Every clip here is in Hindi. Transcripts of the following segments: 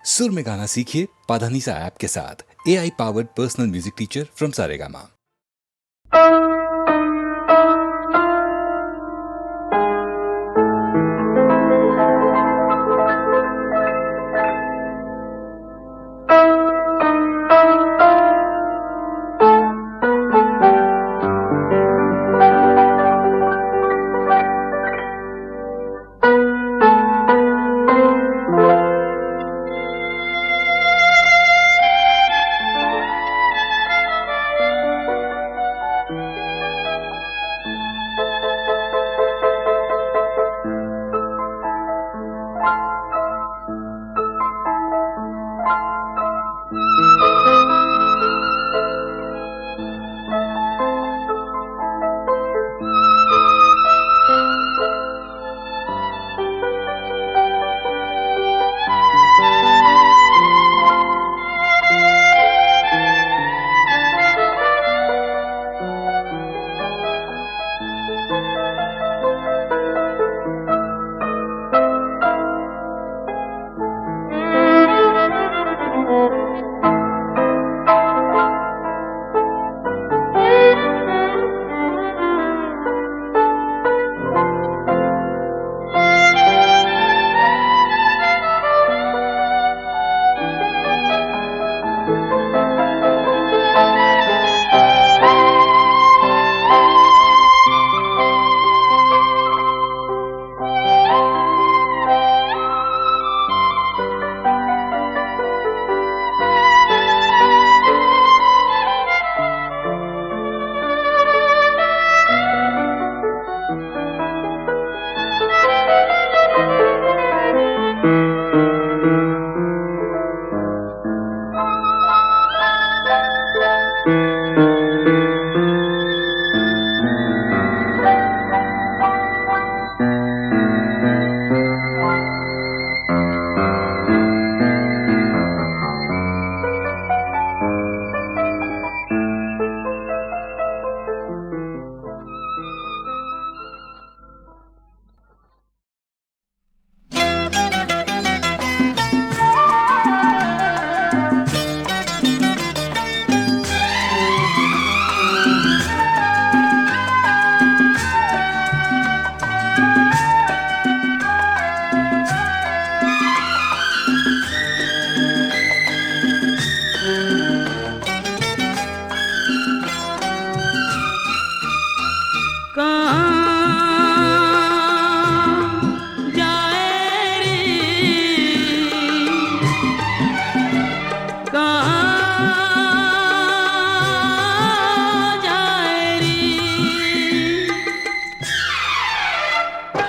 सुर में गाना सीखिए पाधानीसा ऐप के साथ। AI powered personal music teacher from Saregama.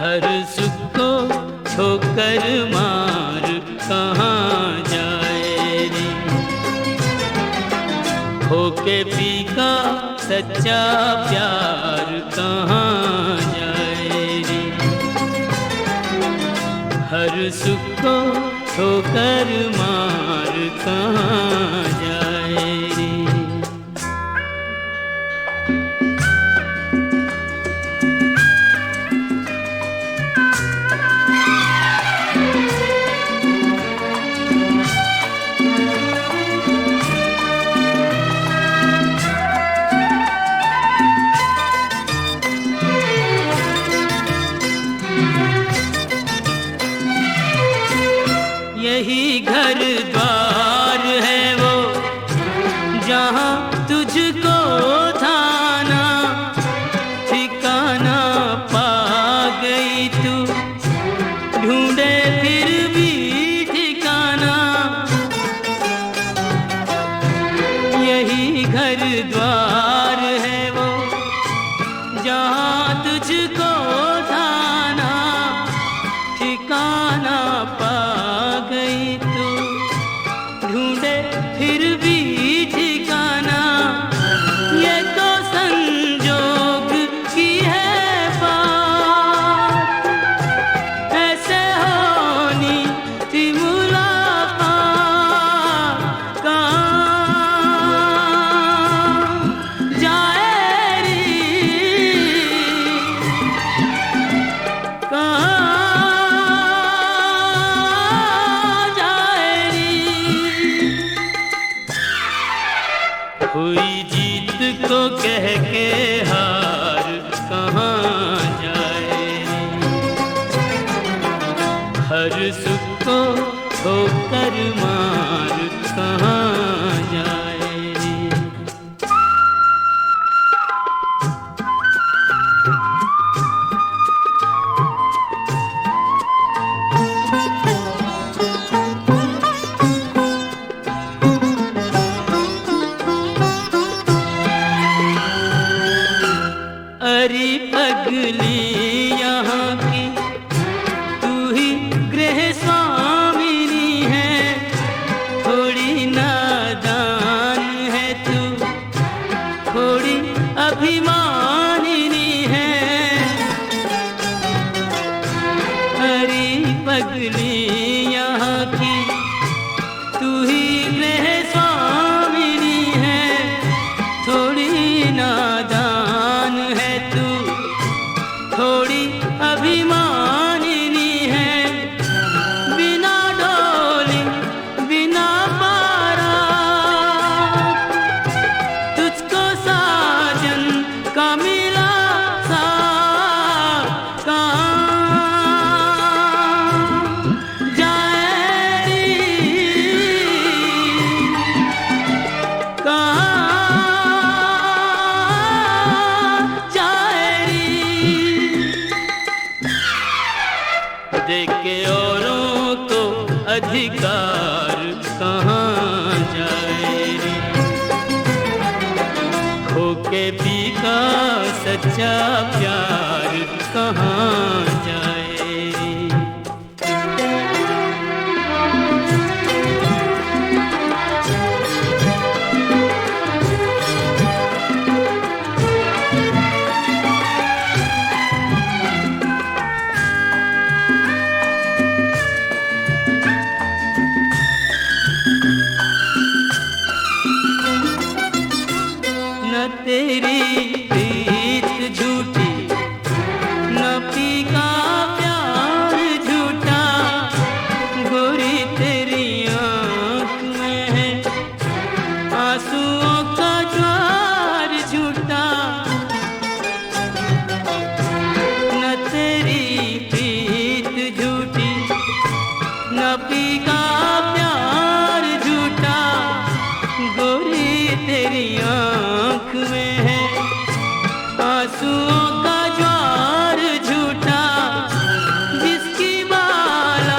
हर सुख को ठोकर मार कहाँ जाए रे, होके फीका सच्चा प्यार कहाँ जाए रे। हर सुख को ठोकर मार कहाँ जाए रे। यही घर द्वार है वो जहाँ तुझको थाना ठिकाना पा गई तू, ढूंढे फिर भी ठिकाना। यही घर द्वार है वो जहाँ तुझको थाना ठिकाना पा गई तू, ढूंढे फिर हुई जीत को कह के हार कहाँ जाए हर सुख को ठोकर मार कहाँ जाए अरे पगली यहाँ की तू ही गृह स्वामिनी है थोड़ी नादान है तू थोड़ी अभिमानिनी है अरे पगली यहाँ की तू ही गृह स्वामिनी है थोड़ी नादान है तू थोड़ी अभिमानिनी है बिना डोली बिना पारा तुझको साजन का मिला सा कहाँ जाए कहाँ देख के औरों को अधिकार कहाँ जाए रे खो के पी का सच्चा प्यार कहाँ जाए रे न तेरी प्रीत झूठी न पी का प्यार झूठा गोरी तेरी आँख में है आंसुओं का ज्वार झूठा न तेरी प्रीत झूठी न पी का प्यार झूठा गोरी तेरी आँख में है आंसुओं का ज्वार झूठा जिसकी माला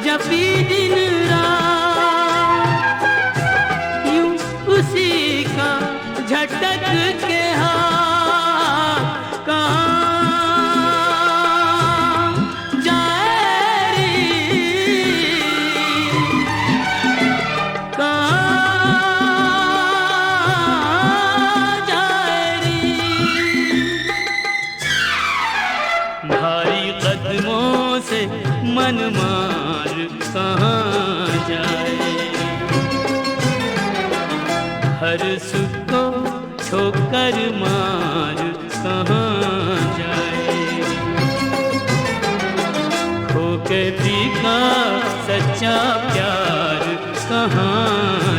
जपी दिन रात यूं उसी का झटक के हाथ कहाँ जाए रे कहाँ भारी कदमों से मन मार कहाँ जाए हर सुख को ठोकर मार कहाँ जाए खो के पी का सच्चा प्यार कहाँ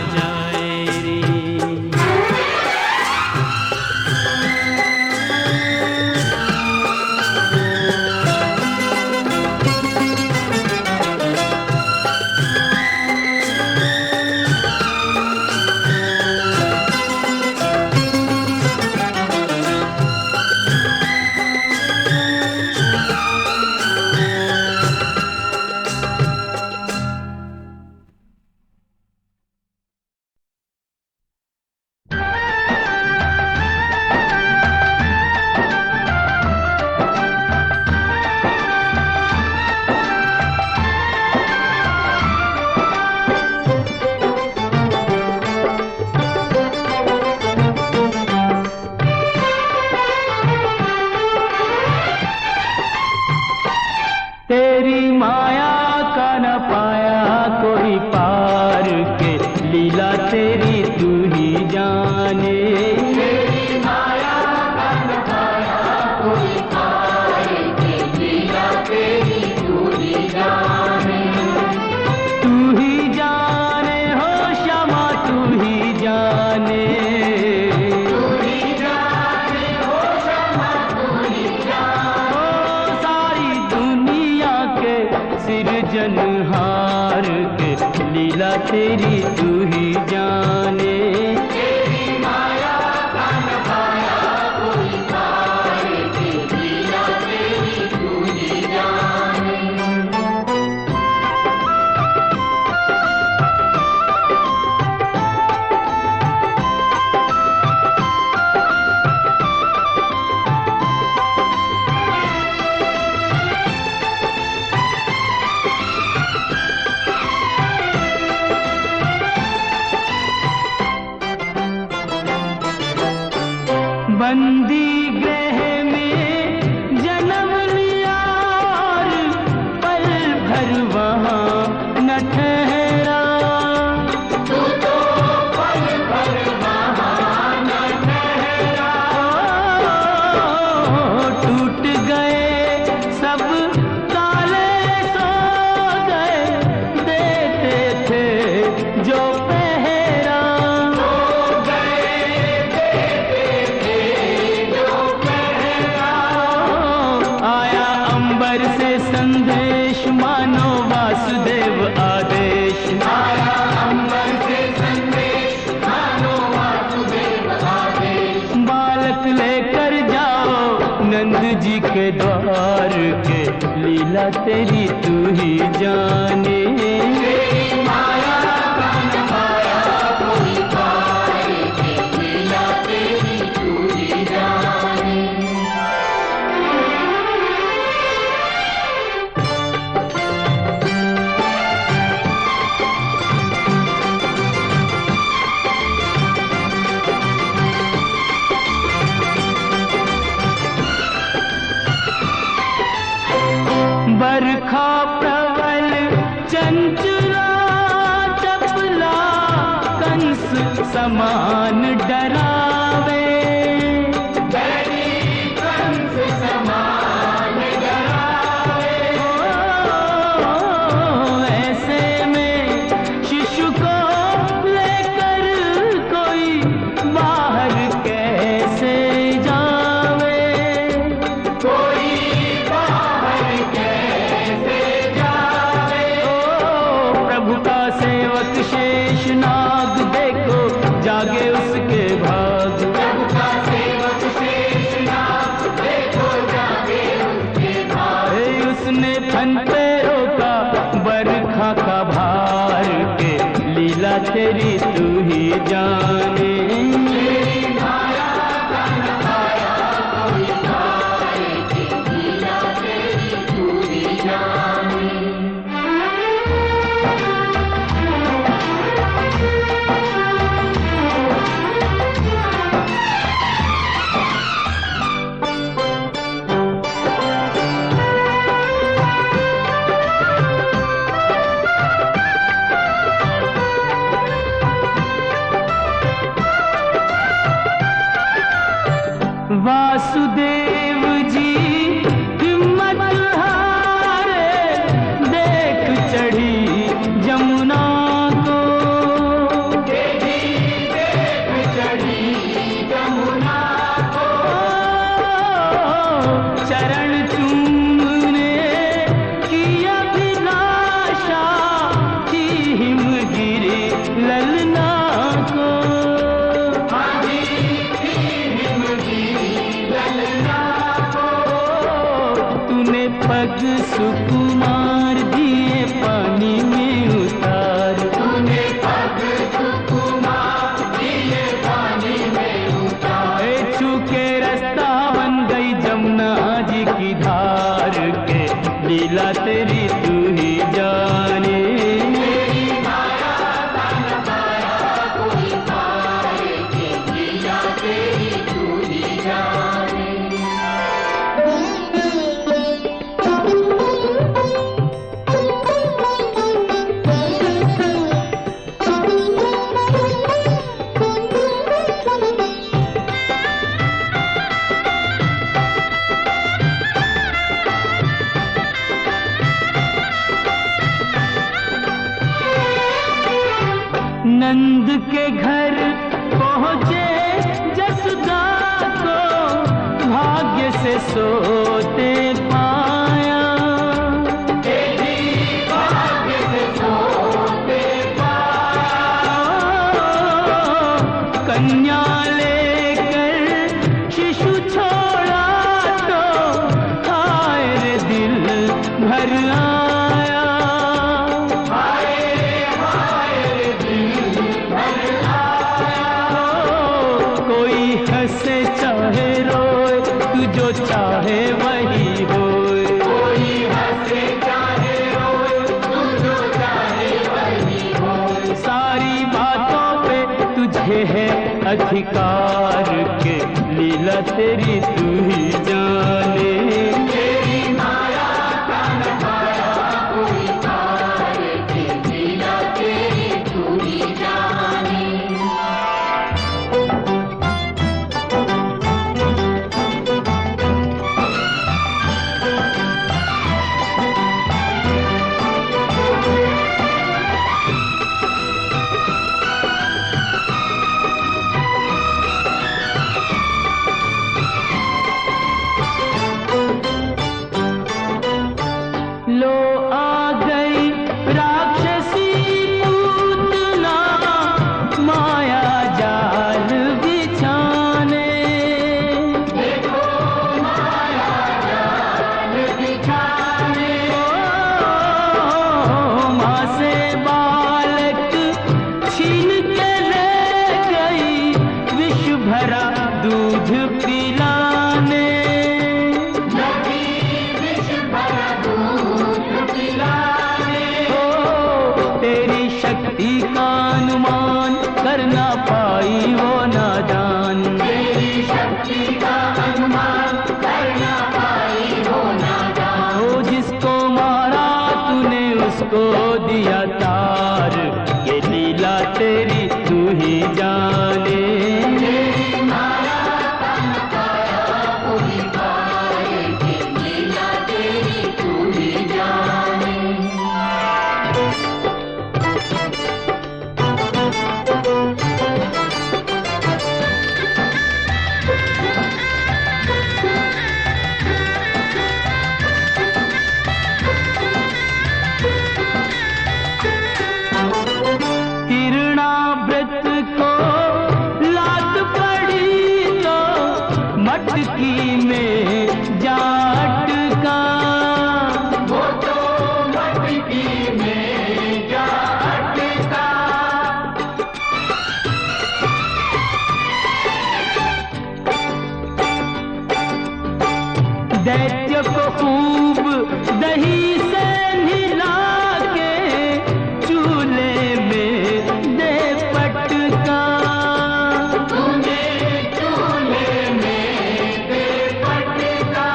लीला तेरी तू ही जाने। बंदी गृह में जन्म लिया और पल भर वहाँ न ठहरा। तू तो पल भर वहाँ न ठहरा। टूट गए सब ताले सो गए, देते थे जो पहरा। संदेश मानो वासुदेव आदेश। आया अंबर से संदेश मानो वासुदेव आदेश। बालक लेकर जाओ नंद जी के द्वार के, लीला तेरी तू ही जाने। तेरी माया का न पाया कोई पार के, लीला तेरी तू ही जाने। बरखा प्रबल चंचला चपला, कंस समान डरावे। कंस समान डरावे। ऐसे में शिशु को लेकर कोई बाहर कैसे जावे। कोई सेवक शेष नाग देखो जागे उसके भाग। प्रभु का सेवक शेष नाग देखो जागे उसके भाग। उसने फन पे रोका बरखा का भार के, लीला तेरी तू ही जाने। तेरी माया का न पाया कोई पार के, लीला तेरी तू ही जाने। वासुदेव जी हिम्मत हारे, देख चढ़ी जमुना को। देख चढ़ी जमुना को। चरण चूमने की अभिलाषा थी हिमगिरी ललना को। पग सुकुमार दिए पानी में उतार। तूने पग सुकुमार दिए पानी में उतार। छू के रास्ता बन गई जमुना जी की धार के, लीला तेरी तू ही जाने। तेरी माया का न पाया कोई पार के, लीला तेरी तू ही जाने। नंद के घर पहुँचे जसुदा को, भाग्य से सोते पाया। भाग्य से सोते पाया। कन्या लेकर शिशु छोड़ा तो हाय रे दिल भर आया, हाय रे दिल भर आया। कोई हंसे चाहे रोए तू जो चाहे वही होए, कोई हंसे चाहे रोए तू जो चाहे वही होए। सारी बातों पे तुझे है अधिकार के लीला तेरी तू ही जाने, तेरी माया का नखाया कोई पार के लीला तेरी तू ही जाने। लो आ गई राक्षसी पूतना माया जाल बिछाने, देखो माया जाल बिछाने। माँ से बालक छीन के ले गई विष भरा दूध पिलाने, तेरी शक्ति का अनुमान कर ना पाई वो नादान, तेरी शक्ति का अनुमान कर ना पाई वो नादान। ओ जिसको मारा तूने उसको दिया तार, ये लीला तेरी तू ही जाने, तेरी माया का नखाया कोई पार के लीला तेरी तू ही जाने। हिरणाव्रत को लात पड़ी तो मटकी में जा अटका, वो तो मटकी में जा अटका। दैत्य को खूब दही से नहला के चूल्हे में दे पटका, तूने चूल्हे में दे पटका।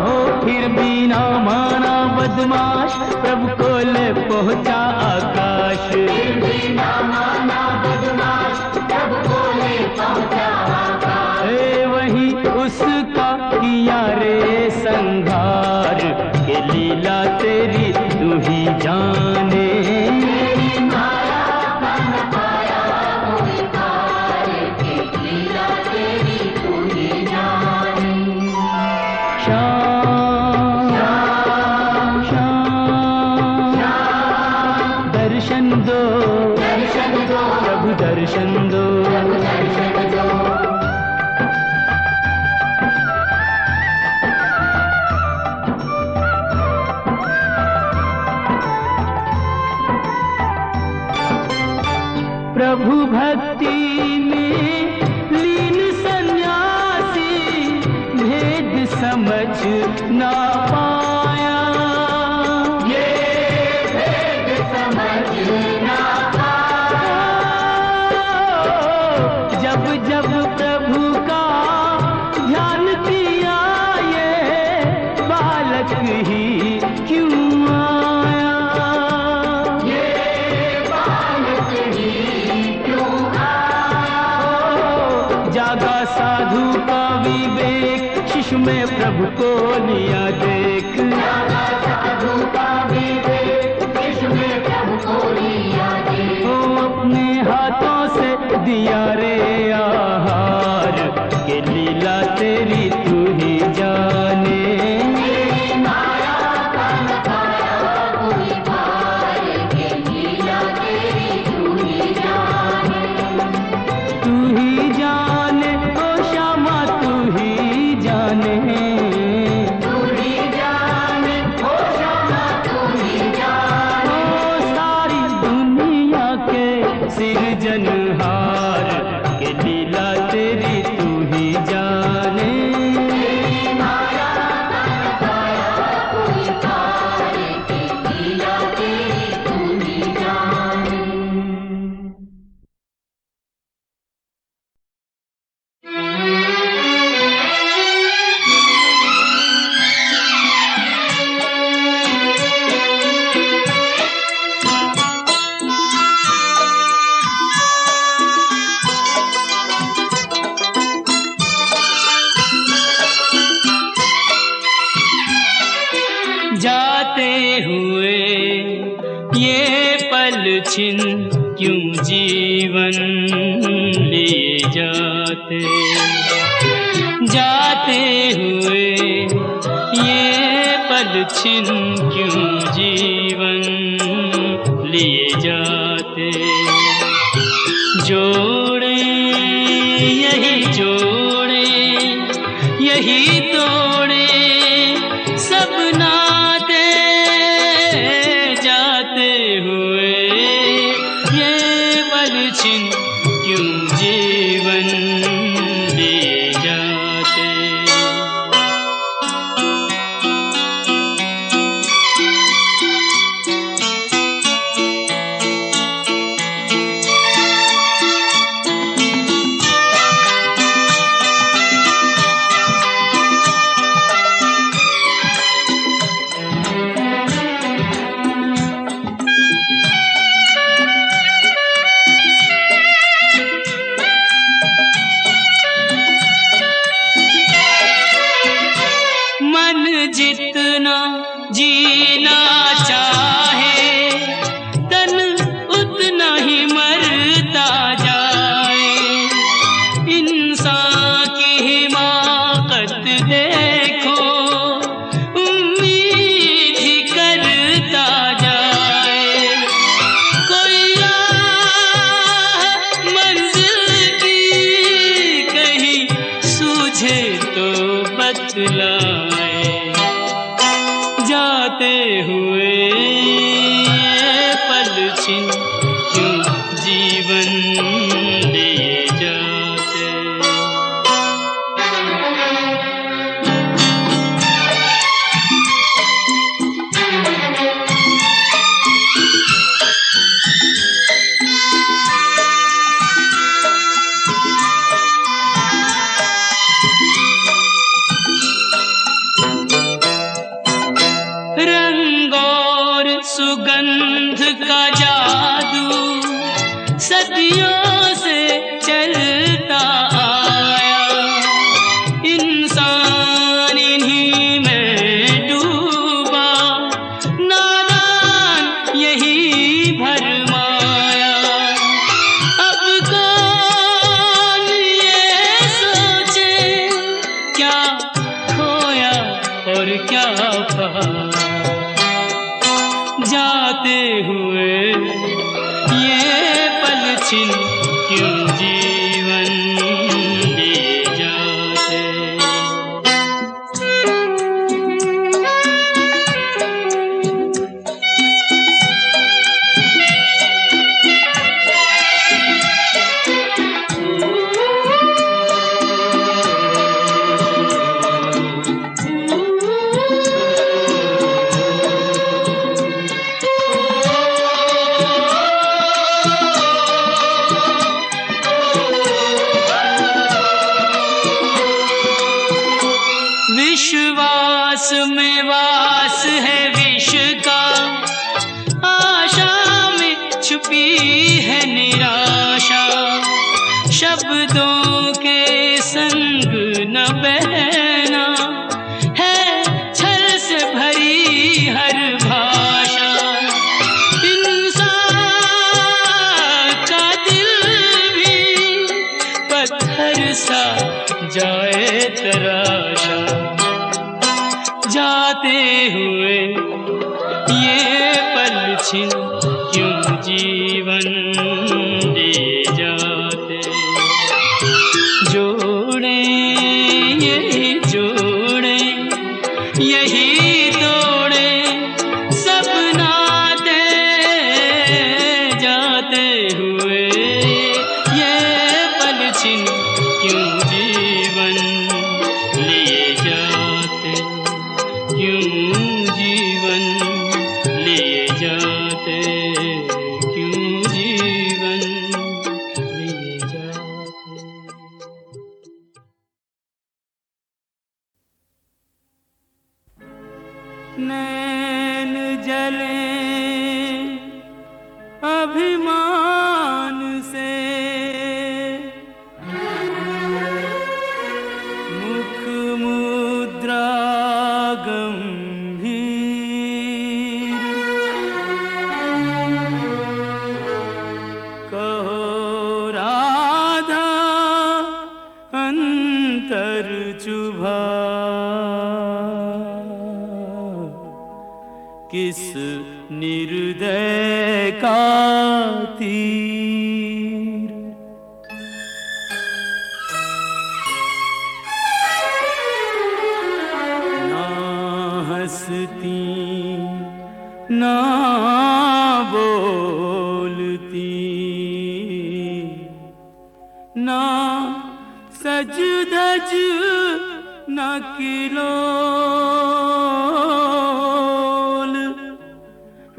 हो फिर भी ना माना बदमाश, प्रभु को ले पहुंचा आकाश, फिर भी ना माना बदमाश, प्रभु को ले पहुंचा आकाश। वही उसका किया रे संघार, के लीला तेरी तू ही जाने, तेरी माया का नखाया कोई पार के लीला तेरी तू ही जाने। श्याम श्याम श्याम दर्शन दो, दर्शन दो प्रभु दर्शन दो, दर्शन दो। प्रभु भक्ति में लीन सन्यासी भेद समझ ना पाया, ये भेद समझ ना पाया। जब जब प्रभु का ध्यान किया ये बालक ही क्यों आया, ये बालक ही क्यों आया। जागा साधु का विवेक शिशु में प्रभु को लिया देख, जागा साधु का विवेक शिशु में प्रभु को लिया देख। ओ अपने हाथों से दिया रे आहार, के लीला तेरी तू ही जाने, तेरी माया का नखाया कोई पार, के लीला तेरी तू ही जाने, तू ही सिरजनहार के लीला तेरी तू ही जाने। जाते हुए ये पल छिन क्यों जीवन लिए जाते, जाते हुए ये पल छिन क्यों जीवन लिए जाते। जोड़े यही जोड़े यही तोड़े सब नाते, जाते हुए ये पल छिन क्यों जीवन लिए जाते। जितना जीना चाहे तन उतना ही मरता जाए। इंसान की हिमाकत देखो उम्मीद ही करता जाए। कोई राह मंजिल की कहीं सूझे तो बतलाए। जाते हुए ये पल छिन क्यों जीवन लिए जाते। सुगंध का जादू सदियों से चलता आया। इंसान इन्हीं में डूबा नादान यही भरमाया। अब कौन ये सोचे क्या खोया और क्या पाया। जाते हुए ये पल छिन क्यों जीवन लिए जाते। विश्वास में वास है विष का, आशा में छुपी है निराशा। शब्दों के संग न बहना है छल से भरी हर भाषा। इंसान का दिल भी पत्थर सा जाए तराशा। जाते हुए ये पल छिन क्यों जीवन लिए जाते। जोड़े यही जोड़े यही तोड़े सब नाते, जाते जाते हुए ये पल छिन क्यों जीवन लिए जाते, क्यों जीवन लिए जाते, क्यों जीवन लिए जाते। नैन जले अभिमान से, मुख मुद्रा गंभीर, कहो राधा अंतर चुभा, किस निर्दय का तीर। ना हंसती ना बोलती, ना सज धज न किलोल,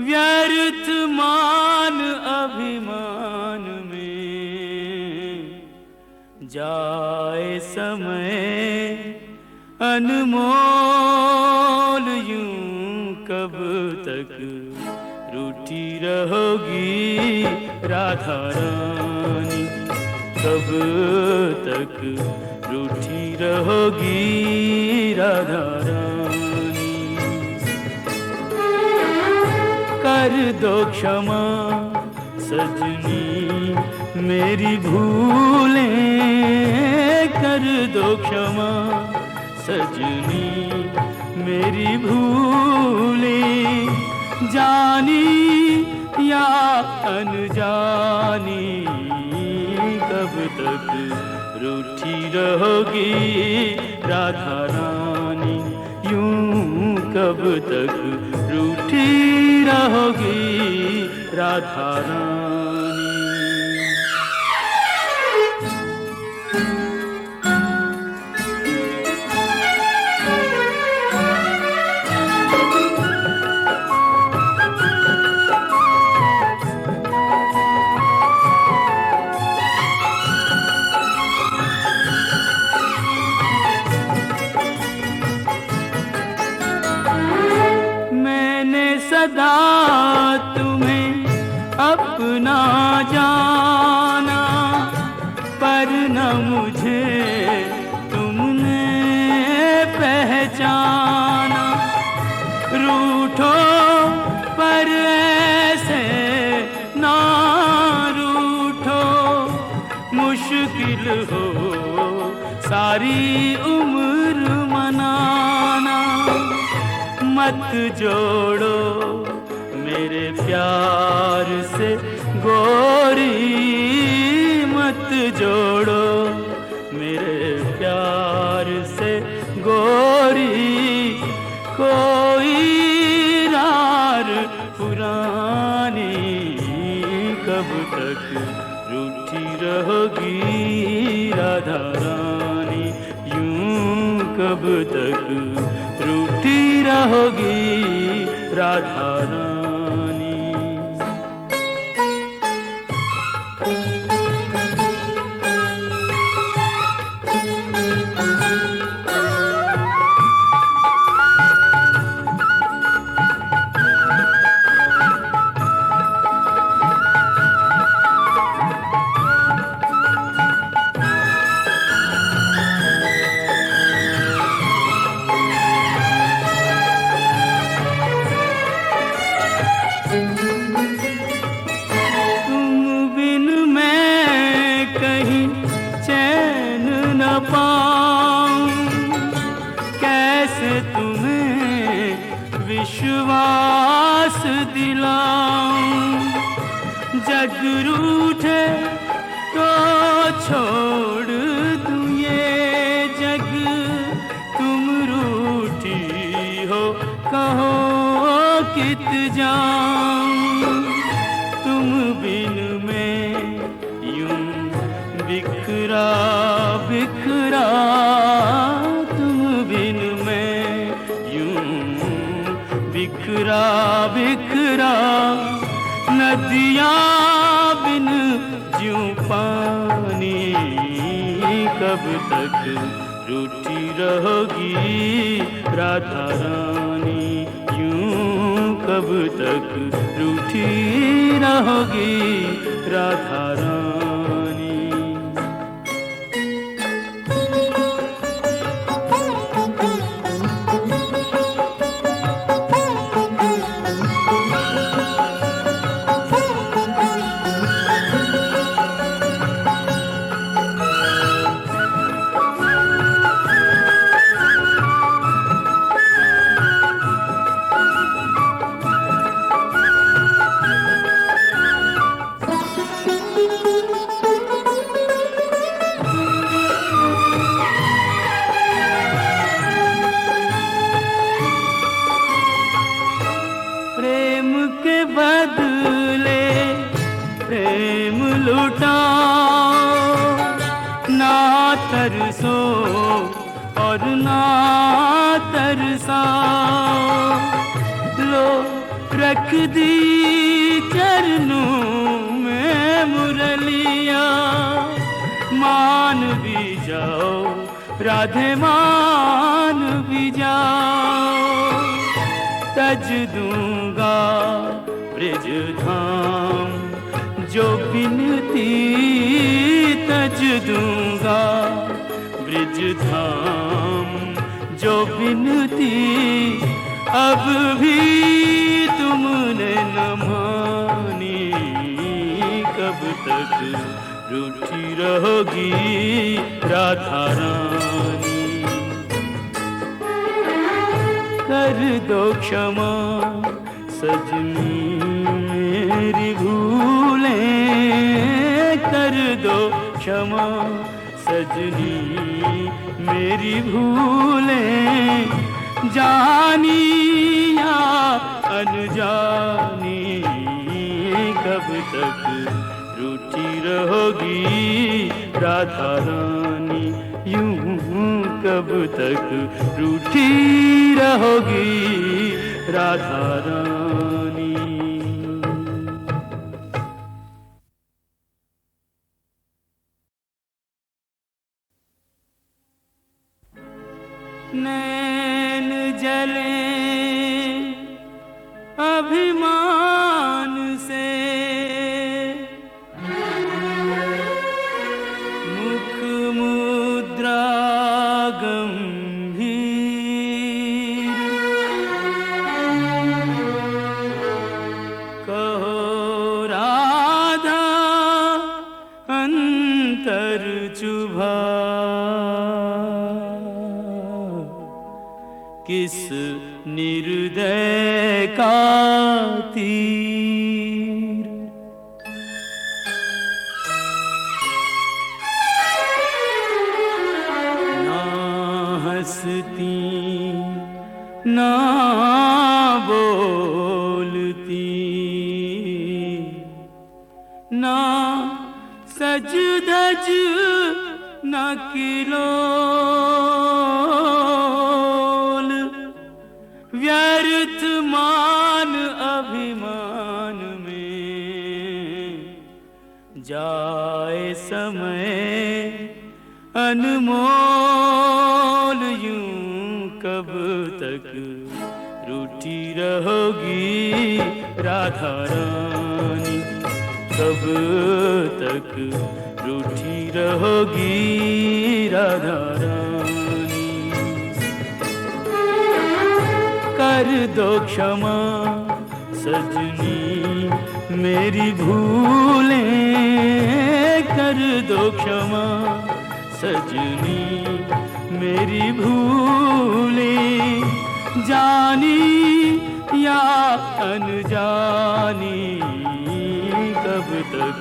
व्यर्थ मान अभिमान में जाए समय अनमोल। यूं कब तक रूठी रहोगी राधा रानी, कब तक रूठी रहोगी राधा रानी। कर दो क्षमा सजनी मेरी भूलें, कर दो क्षमा सजनी मेरी भूलें, जानी या अनजानी। कब तक रूठी रहोगी राधा रानी, यूं कब तक रूठी रहोगी राधा रानी। सदा तुम्हें अपना जाना, पर न मुझे तुमने पहचाना। रूठो पर ऐसे ना रूठो, मुश्किल हो सारी उम्र मनाना। मत जोड़ो मेरे प्यार से गोरी, मत जोड़ो मेरे प्यार से गोरी। कोई रार पुरानी, कब तक रूठी रहोगी राधा रानी, यूं कब तक रूठी रहोगी राधा रानी। विश्वास दिलाऊं, जग रूठे तो छोड़ दूं ये जग। तुम रूठी हो कहो कित जाऊं, तुम बिन कब तक रूठी रहोगी राधा रानी, यूं कब तक रूठी रहोगी राधा रानी। प्रेम के बदले प्रेम लुटाओ, ना तरसो और ना तरसाओ। लो रख दी चरणों में मुरलिया, मान भी जाओ राधे मान भी जाओ। तज दूंगा ब्रज धाम जो बिनती, तज दूंगा ब्रज धाम जो बिनती। अब भी तुमने न मानी, कब तक रूठी रहोगी राधा रानी। कर दो क्षमा सजनी मेरी भूलें, कर दो क्षमा सजनी मेरी भूलें। जानी या अनजानी, कब तक रूठी रहोगी राधा रानी, यूं कब तक रूठी रहोगी राधा रानी। नैन जले अभिमान से, मुख मुद्रा गंभीर। कहो राधा अंतर चुभा, किस निर्दय का तीर। ना हंसती ना बोलती, ना सज धज ना किलोल। व्यर्थ मान अभिमान में जाए समय अनमोल। यूं कब तक रूठी रहोगी राधा रानी, कब तक रूठी रहोगी राधा रानी। कर दो क्षमा सजनी मेरी भूलें, कर दो क्षमा सजनी मेरी भूलें। जानी या अनजानी, कब तक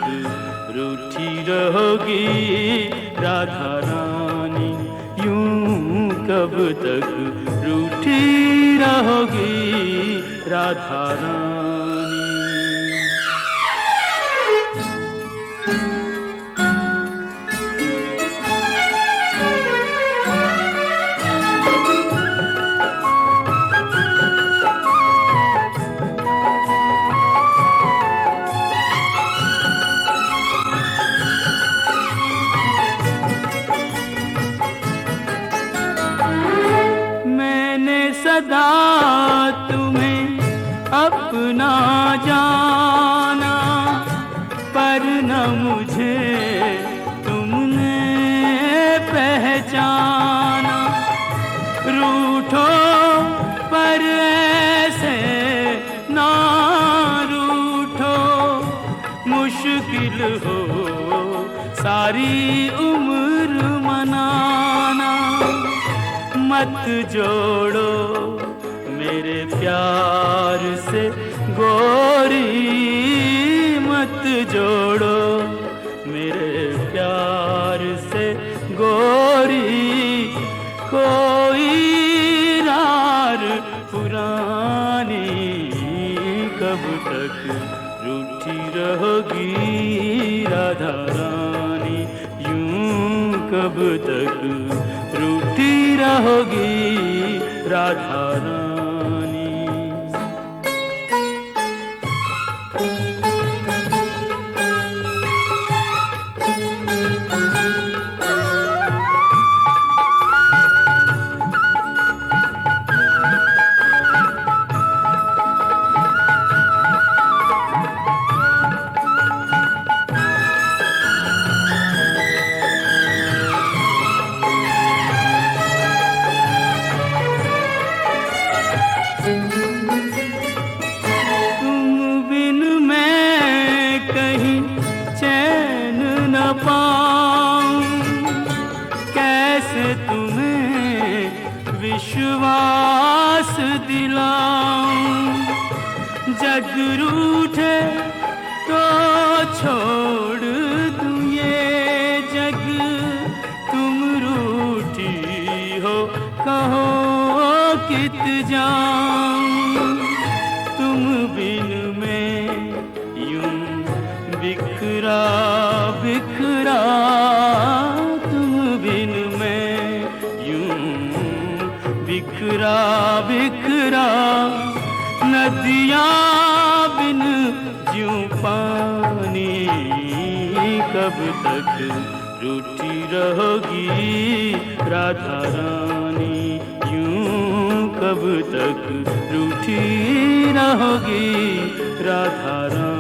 रूठी रहोगी राधा रानी, यूं कब तक रूठी रहोगी राधा रानी। मुझे तुमने पहचाना, रूठो पर ऐसे ना रूठो, मुश्किल हो सारी उम्र मनाना। मत जोड़ो मेरे प्यार से गोरी, मत जोड़ो मेरे प्यार से गोरी, कोई यार पुरानी कब तक रूठी रहोगी राधा रानी, यूं कब तक रूठी रहोगी राधा रानी। विश्वास दिलाऊं, जग रूठे तो छोड़ दूं ये जग, तुम रूठी हो कहो कित जाऊं, तुम बिन मैं यूं बिखरा बिखरा, तुम बिन मैं यूं बिखरा बिखरा, नदियाँ बिन ज्यों पानी, कब तक रूठी रहोगी राधा रानी, यूं कब तक रूठी रहोगी राधा रानी।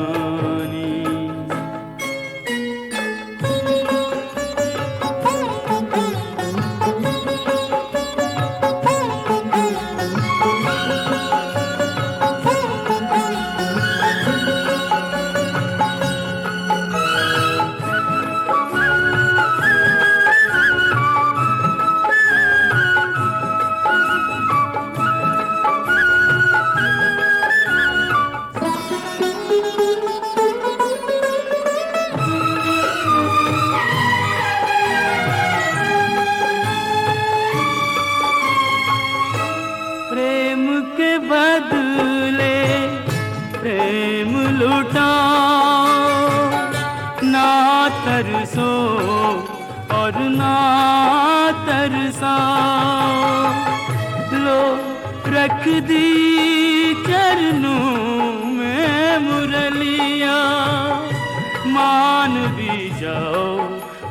प्रेम के बदले प्रेम लुटाओ, ना तरसो और ना तरसाओ, लो रख दी चरणों में मुरलिया, मान भी जाओ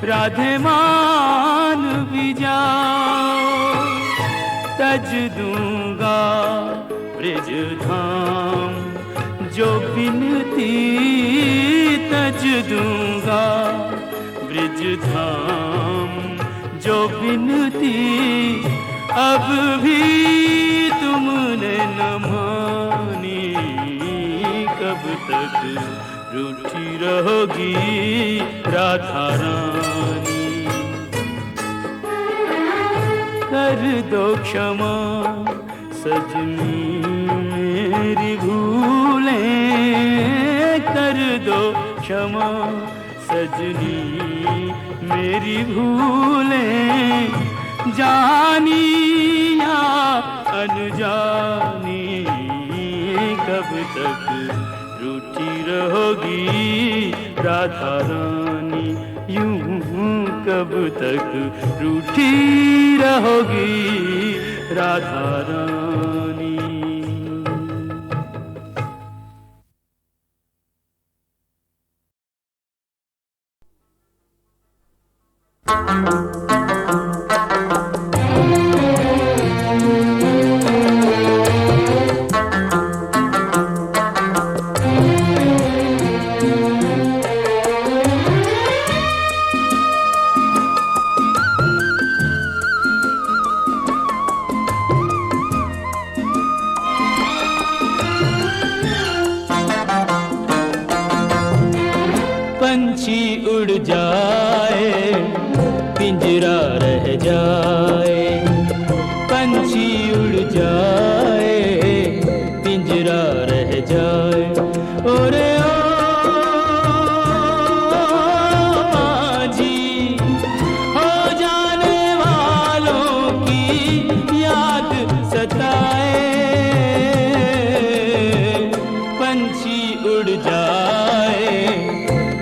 राधे मान भी जाओ, तज दूंगा ब्रिज धाम जो बिनती, तज दूंगा ब्रिज धाम जो बिनती, अब भी तुमने न मानी, कब तक रूठी रहोगी राधा रानी। कर दो क्षमा सजनी मेरी भूलें, कर दो क्षमा सजनी मेरी भूलें, जानी या अनजानी, कब तक रूठी रहोगी राधा रानी, यूं कब तक रूठी रहोगी राधा रानी। पंछी उड़ जाए पिंजरा रह जाए, पंछी उड़ जाए पिंजरा रह जाए। ओरे ओ जी हो जाने वालों की याद सताए, पंछी उड़ जाए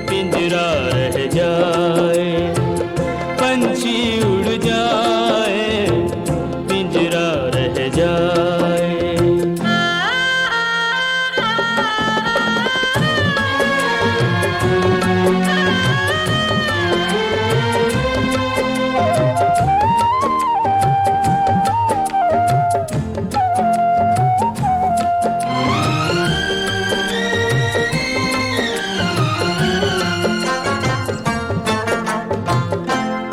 पिंजरा रह जाए, पंछी उड़ जाए पिंजरा रह जाए।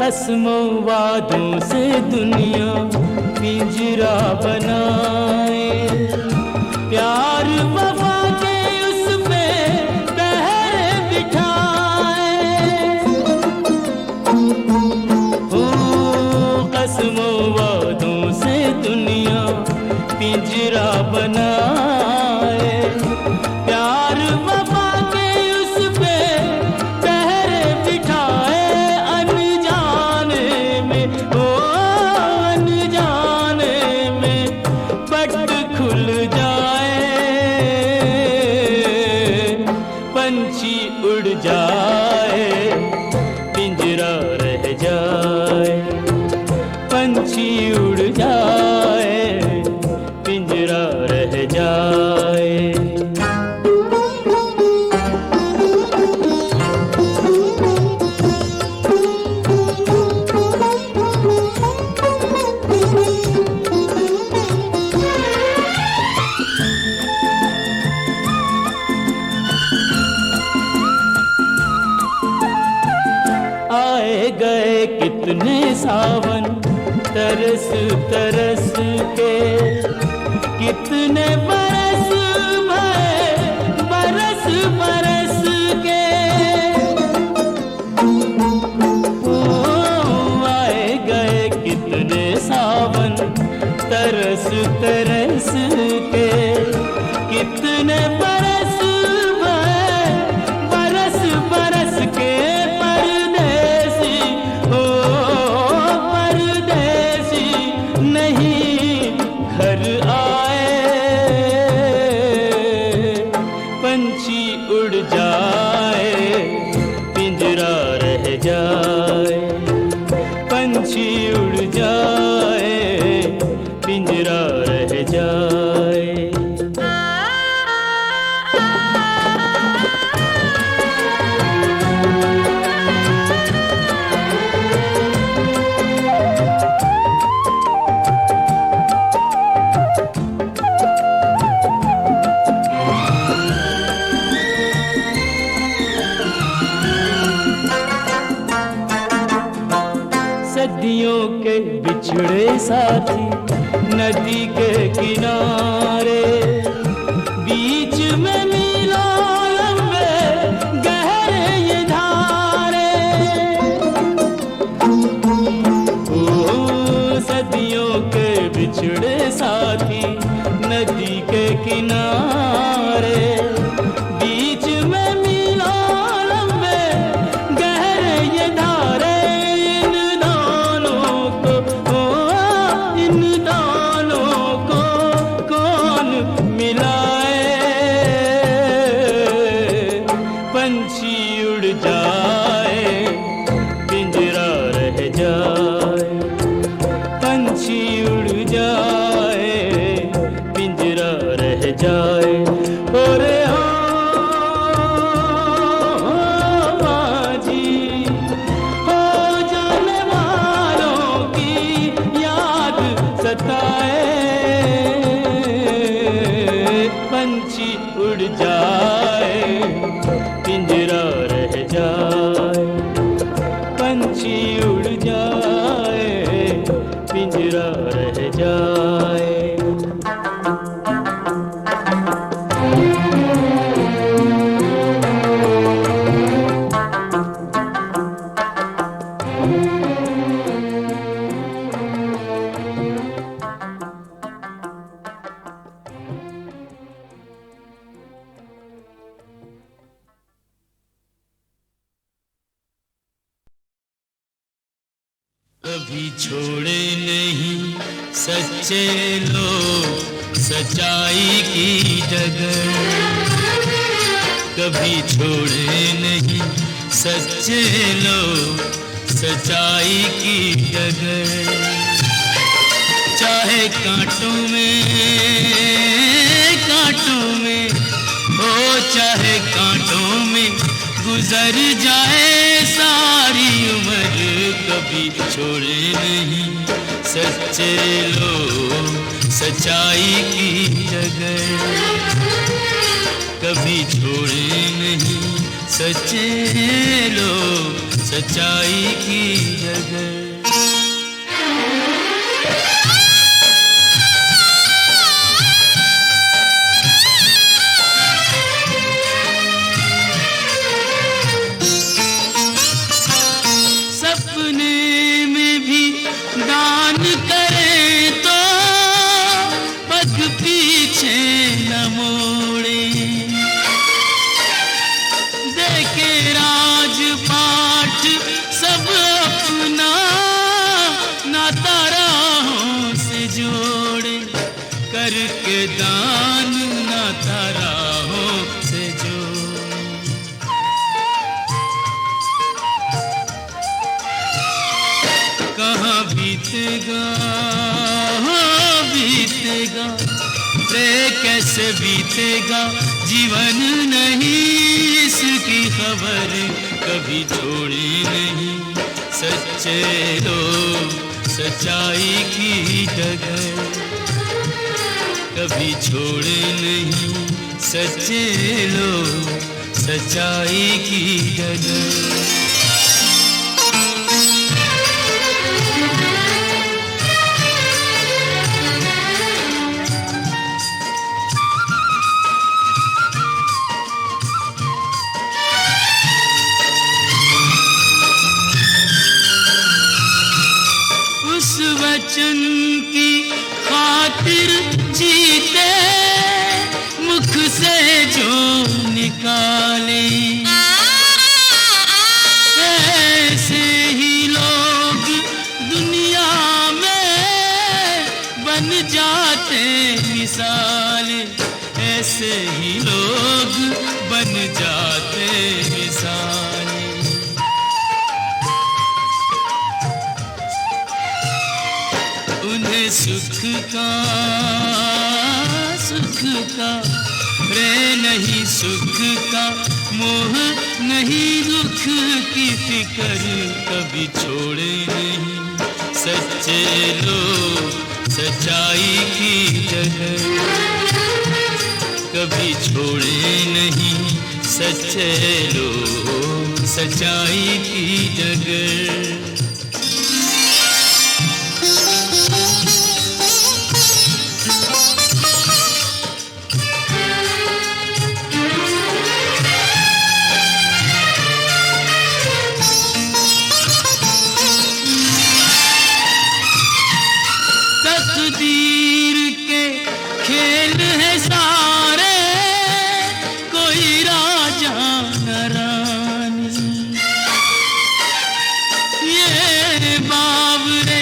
कसमों वादों से दुनिया पिंजरा बनाए, प्यार वफा के उस पे पहरे बिठाए। ओ कसमों वादों से दुनिया पिंजरा बनाए, प्यार वफा के उस पे पहरे बिठाए। पंछी उड़ जाए पिंजरा रह जाए, पंछी उड़ जाए पिंजरा रह जाए। आए गए कितने सावन तरस तरस के, कितने बरस भरे बरस बरस के। ओ आए गए कितने सावन तरस तरस के, कितने बरस भरे बरस बरस के। पंछी उड़ जाए पिंजरा रह जाए, पंछी उड़ जाए पिंजरा रह जाए। सदियों के बिछड़े साथी नदी के किनारे, बीच में मीलों लंबे गहरे ये धारे। ओ सदियों के बिछड़े साथी नदी के किनारे, बीच में मीलों लंबे गहरे ये धारे। पंछी उड़ जाए पिंजरा रह जाए, पंछी उड़ जाए पिंजरा रह जाए। ओरे हो बाजी हो जाने वालों की याद सताए, पंछी उड़ जाए पिंजरा रह जाए, पंछी उड़ जाए पिंजरा रह जाए। कभी छोड़े नहीं सच्चे लोग सच्चाई की डगर, कभी छोड़े नहीं सच्चे लोग सच्चाई की डगर। चाहे कांटों में हो, चाहे कांटों में गुजर जाए सारी उम्र, कभी छोड़े नहीं सच्चे लोग सच्चाई की जगह, कभी छोड़े नहीं सच्चे लोग सच्चाई की जगह। दान करें तो पग पीछे न मोड़े, देखे राजपाट सब अपना नाता राहों से जोड़े, करके दान नाता राहों से जोड़े। कहाँ बीतेगा हो बीतेगा रे, कैसे बीतेगा जीवन नहीं इसकी खबर, कभी छोड़े नहीं सच्चे लोग सच्चाई की डगर, कभी छोड़े नहीं सच्चे लोग सच्चाई की डगर। वचन की खातिर जीते मुख से जो निकाले, ऐसे ही लोग दुनिया में बन जाते मिसाल, ऐसे ही लोग बन जाते मिसाल। उन्हें सुख का रे नहीं, सुख का मोह नहीं, दुख की फिक्र कभी छोड़े नहीं सच्चे लोग सच्चाई की जगह, कभी छोड़े नहीं सच्चे लोग सच्चाई की जगह। तकदीर के खेल है सारे, कोई राजा न रानी, ये बावरे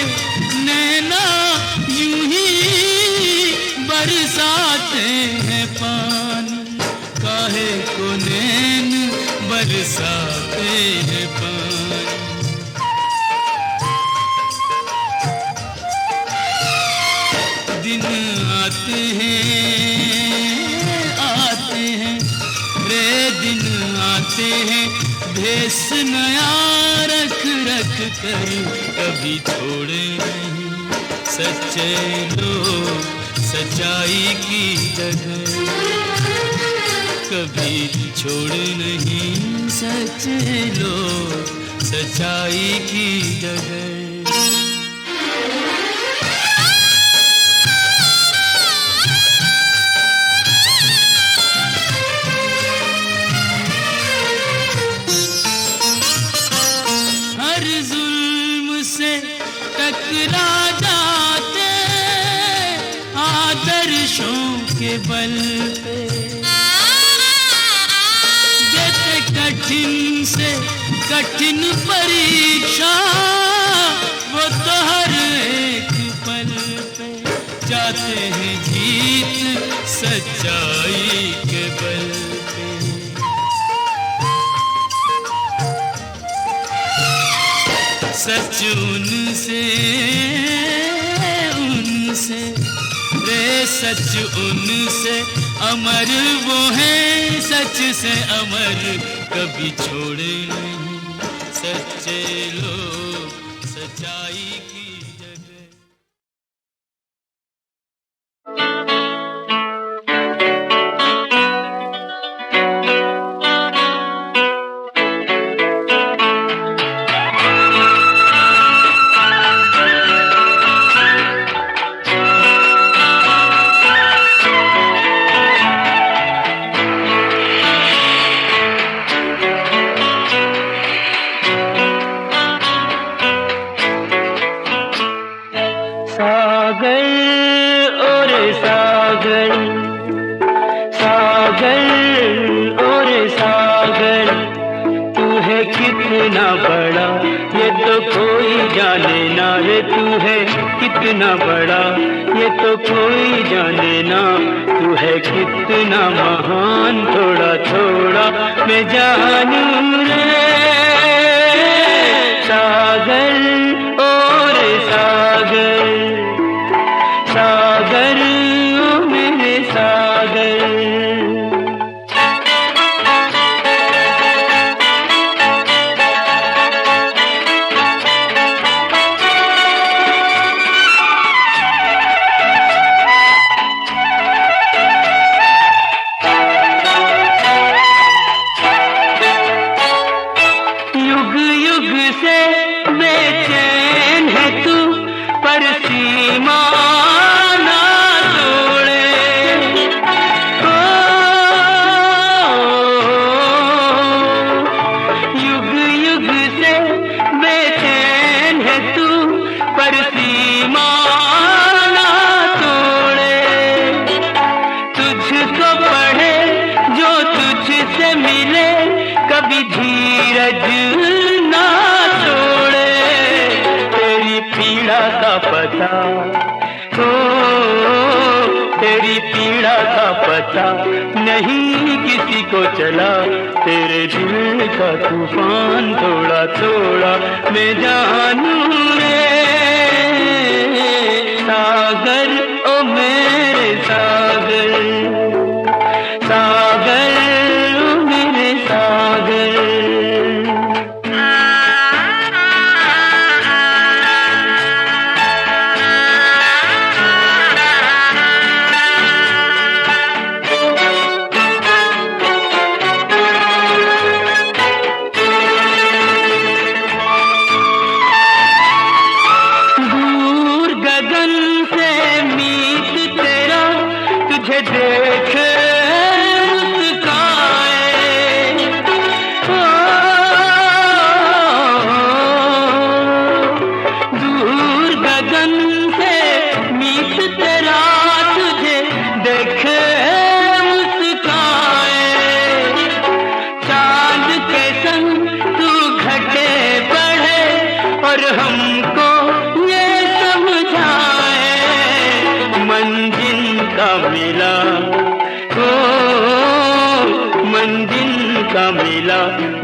नैना यूं ही बरसाते हैं पानी, काहे को नैन बरसाते हैं पानी। दिन आते हैं रे, दिन आते हैं भेस नया रख रख कर, कभी छोड़े नहीं सच्चे लोग सच्चाई की जगह, कभी छोड़े नहीं सच्चे लोग सच्चाई की जगह। टकरा जाते आदर्शों के बल पे, देते कठिन से कठिन परीक्षा वो तो हर एक पल पे जाते हैं जीत सच्चाई के बल पे। सच उनसे रे सच उनसे अमर वो है, सच से अमर कभी छोड़े नहीं सच्चे लोग सच्चाई की जगह। कितना बड़ा ये तो कोई जाने ना रे, तू है कितना बड़ा ये तो कोई जाने ना, तू है कितना महान थोड़ा थोड़ा मैं जानू रे। सागर और सागर, सागर ओ मेरे सागर। तेरी पीड़ा का पता नहीं किसी को चला, तेरे दिल का तूफान थोड़ा थोड़ा मैं जानू रे। सागर ओ मेरे सागर, सागर ओ मेरे सागर।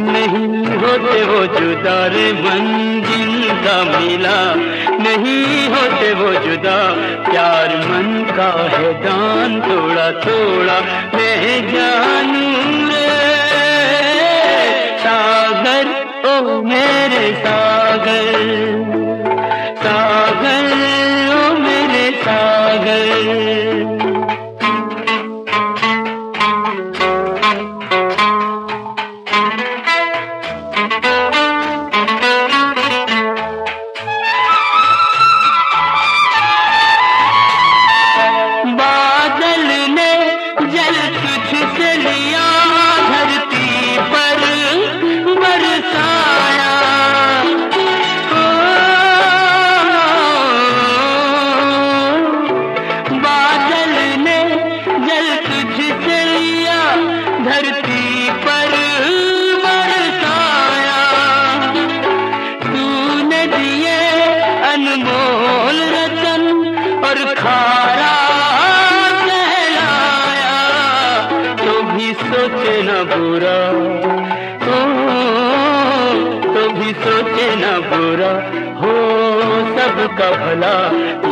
नहीं होते वो जुदा रे, मंजिल का मिला नहीं होते वो जुदा, प्यार मन का है दान थोड़ा थोड़ा मैं जानू रे। सागर ओ मेरे सागर, सागर ओ मेरे सागर। कोई सोचे ना बुरा, हो सबका भला,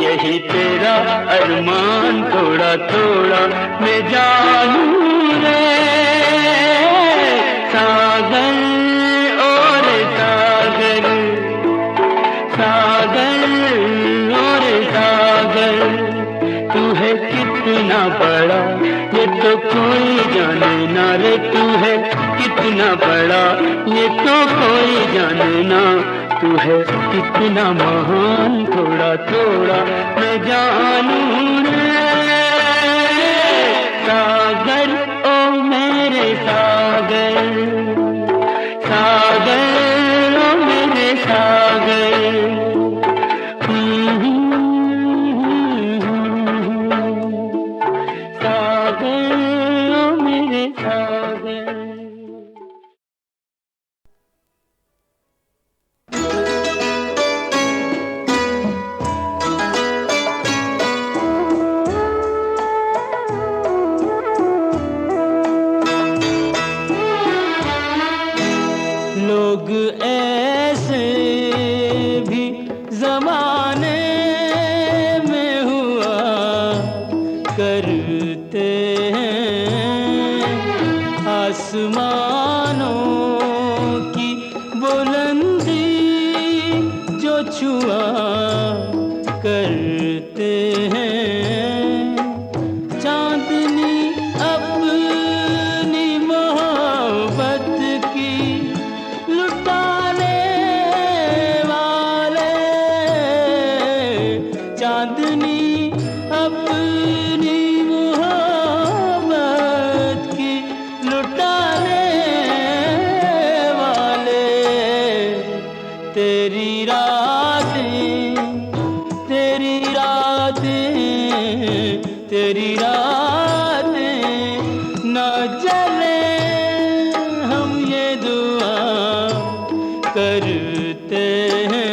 यही तेरा अरमान थोड़ा थोड़ा मैं जानूं रे। सागर और सागर, सागर और सागर, तू है कितना बड़ा ये तो कोई जाने ना रे, तू है कितना बड़ा ये तो कोई जाने ना, तू है कितना महान थोड़ा थोड़ा मैं जानूं रे। सागर ओ मेरे सागर, सागर ओ मेरे सागर, सागर ओ मेरे सागर। लोग ऐसे भी जमाने में हुआ करते हैं, आसमानों की बुलंदी जो छुआ करते हैं, चांदनी अपनी मोहब्बत की लुटाने वाले, चांदनी अपनी मोहब्बत की लुटाने वाले, तेरी रातें, तेरी रातें, तेरी रातें न जले, हम ये दुआ करते हैं।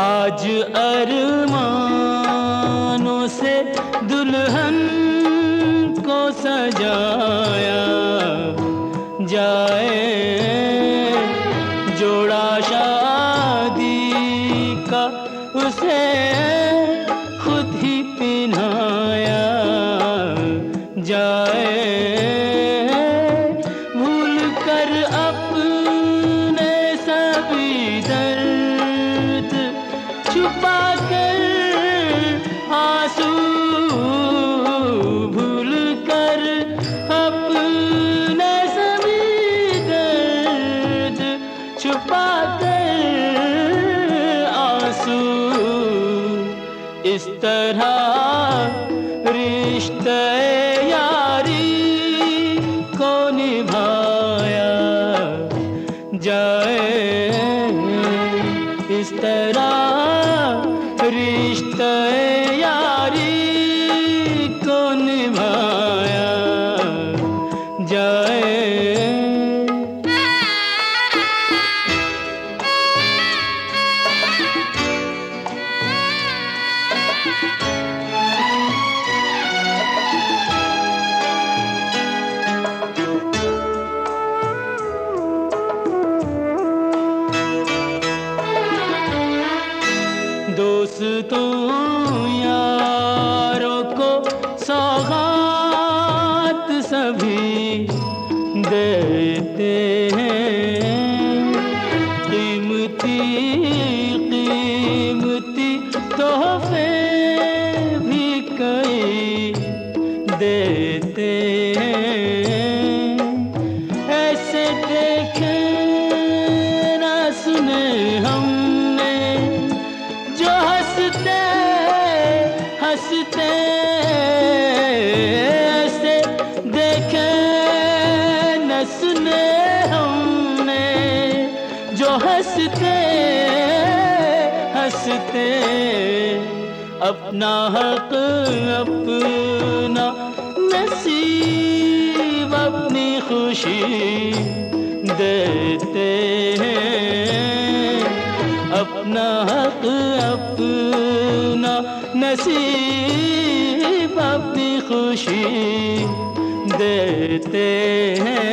आज अरमानों से दुल्हन को सजाया जाए, जोड़ा शादी का उसे खुद ही पहनाया जाए, भूल कर अपने सभी दर्द छुपा कर आंसू, भूल कर अपने सभी दर्द छुपा कर आंसू, इस तरह रिश्ते यारी को निभाया जाए, इस तरह रिश्ते यारी को निभाया जाए। दोस्तों यारों को सौगात सभी देते हैं, कीमती कीमती तोहफे भी कई देते हैं, ऐसे देखे ना सुने हमने जो हंसते हंसते, ऐसे देखे न सुने हंसते हंसते अपना हक अपना नसीब अपनी खुशी देते हैं। अपना हक अपना नसीब अपनी खुशी देते हैं।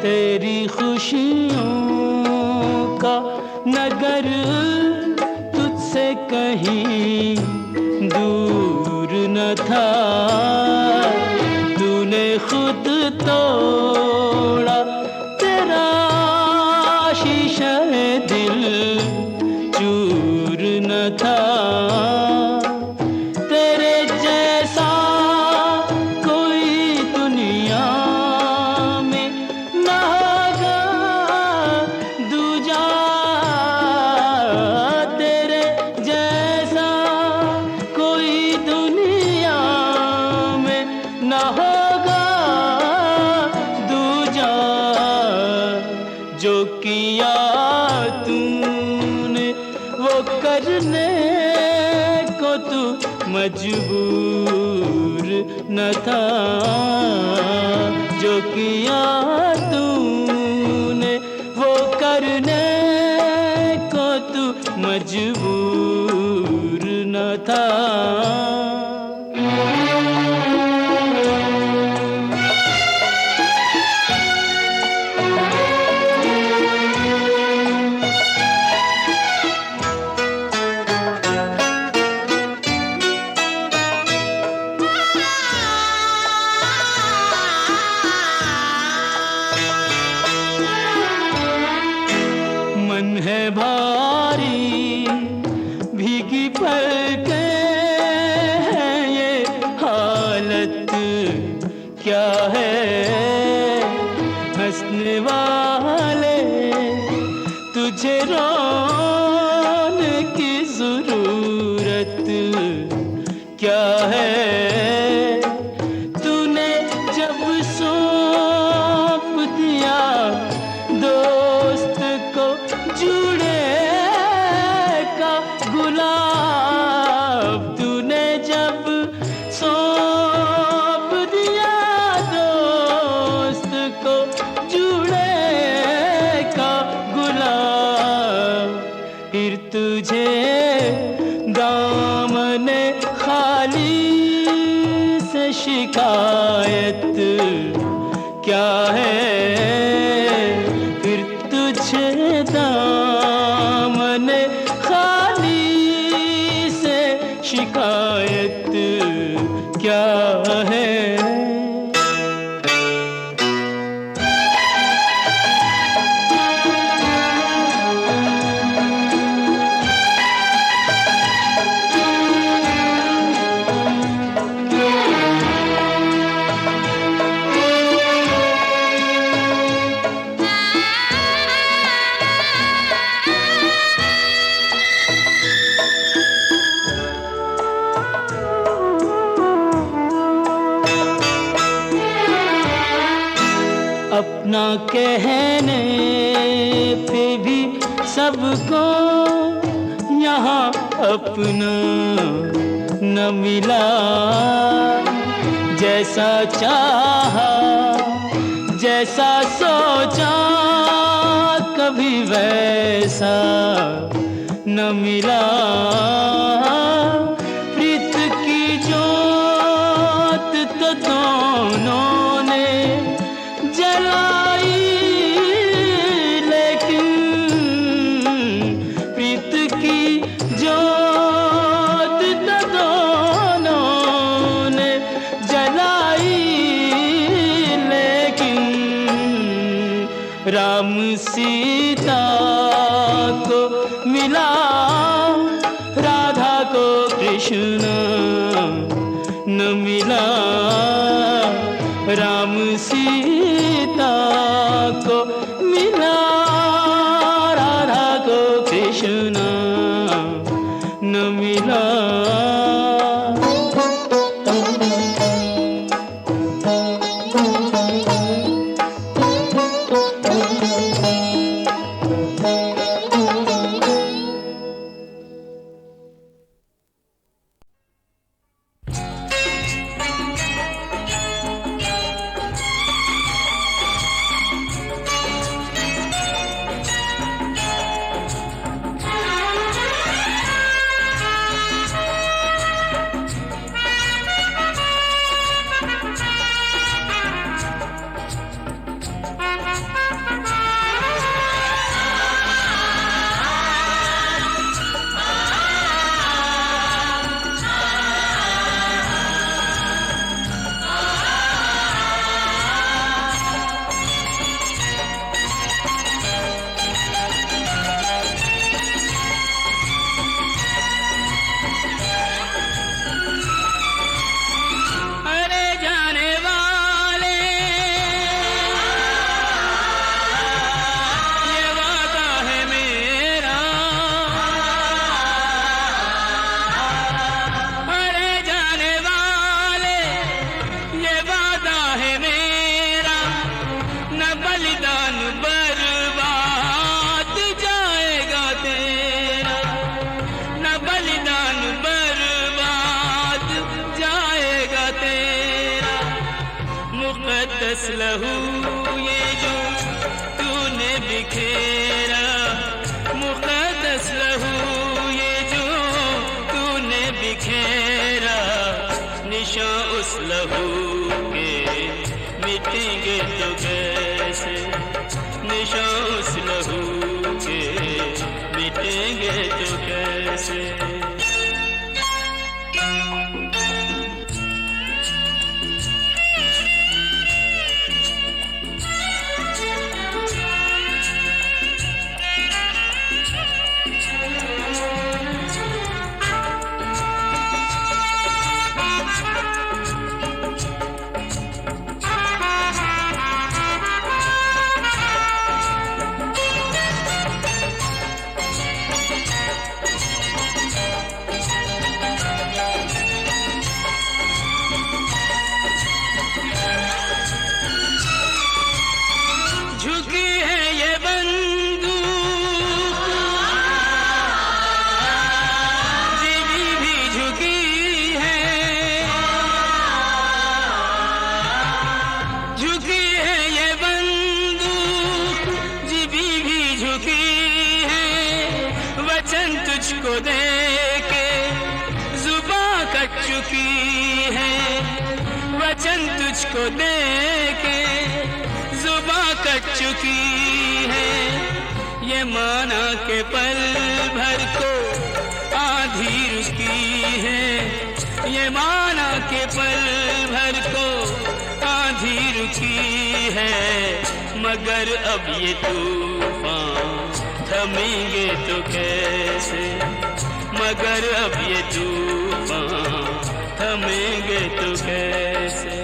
तेरी खुशियों का नगर तुझसे कहीं दूर न था। तूने खुद तोड़ा तेरा शीशा दिल चूर न था। तेरे जैसा कोई दुनिया में ना होगा दूजा। तेरे जैसा कोई दुनिया में ना होगा दूजा। जो किया तूने वो करने को तू मजबूर न था। जो किया तूने वो करने को तू मजबूर न था। मन है भारी भीगी पलकें हैं ये हालत क्या है। हंसने वाले तुझे रोने की जरूरत क्या है। तूने जब सौंप दिया दोस्त को जुड़े का गुलाब। तूने जब सौंप दिया दोस्त को जुड़े का गुलाब। फिर तुझे दामने खाली से शिकायत क्या है। फिर तुझे दामने खाली से शिकायत क्या है। अपना कहने पे भी सबको यहाँ अपना न मिला। जैसा चाहा जैसा सोचा कभी वैसा न मिला। प्रीत की जोत तो दोनों ने जलाई, लेकिन प्रीत की जोत तो दोनों ने जलाई, लेकिन राम सीता को मिला, राधा को कृष्ण न मिला। राम सीता को मिला, राधा को कृष्ण न मिला। मुक़द्दस लहू ये जो तूने बिखेरा, मुक़द्दस लहू ये जो तूने बिखेरा, निशान उस लहू के मिटेंगे तो कैसे, निशान उस लहू के मिटेंगे तो कैसे। तुझको देके जुबां कट चुकी है, वचन तुझको देके जुबां कट चुकी है। ये माना के पल भर को आंधी रुकी है, ये माना के पल भर को आंधी रुकी है। मगर अब ये तूफान थमेंगे तो कैसे, मगर अब ये तूफान थमेंगे तो कैसे।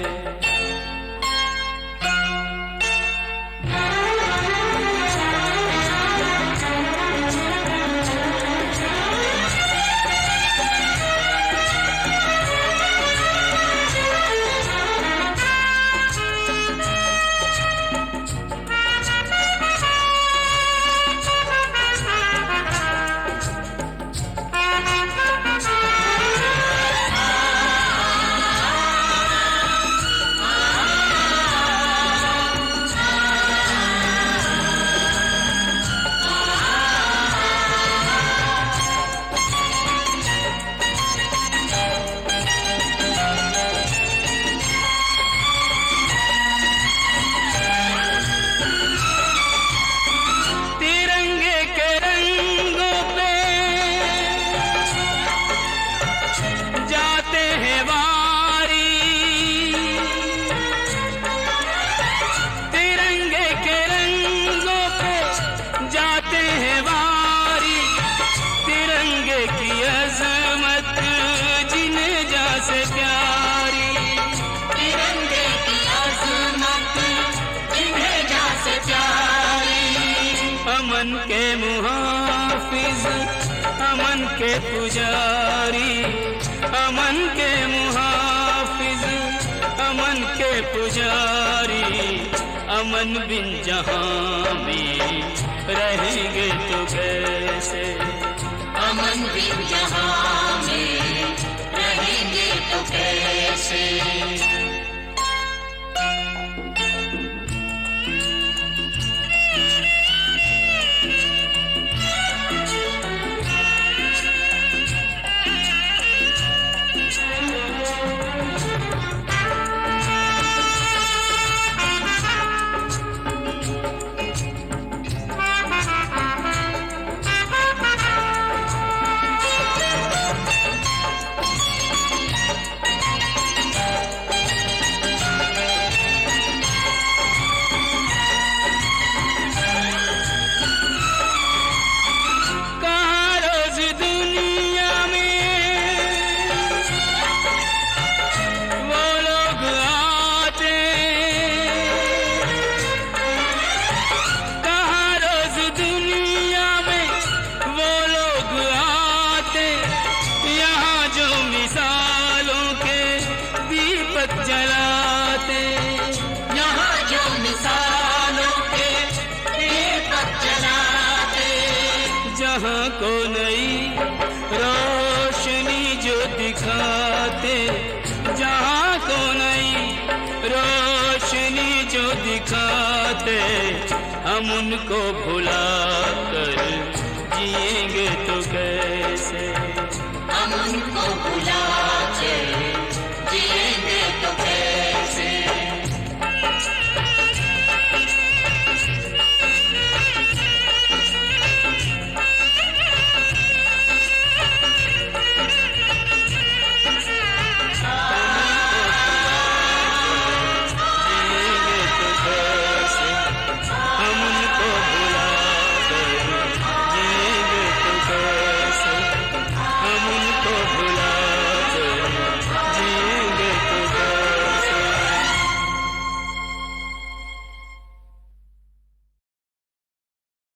अमन के मुहाफिज, अमन के पुजारी, अमन के मुहाफिज, अमन के पुजारी। अमन बिन जहां में रहेंगे तो कैसे, अमन बिन जहां में रहेंगे तो कैसे। जलाते, यहाँ जो मिसालों के दीपक जलाते, जहाँ को नई रोशनी जो दिखाते, जहाँ को नई रोशनी जो दिखाते, हम उनको भुला कर जिएंगे तो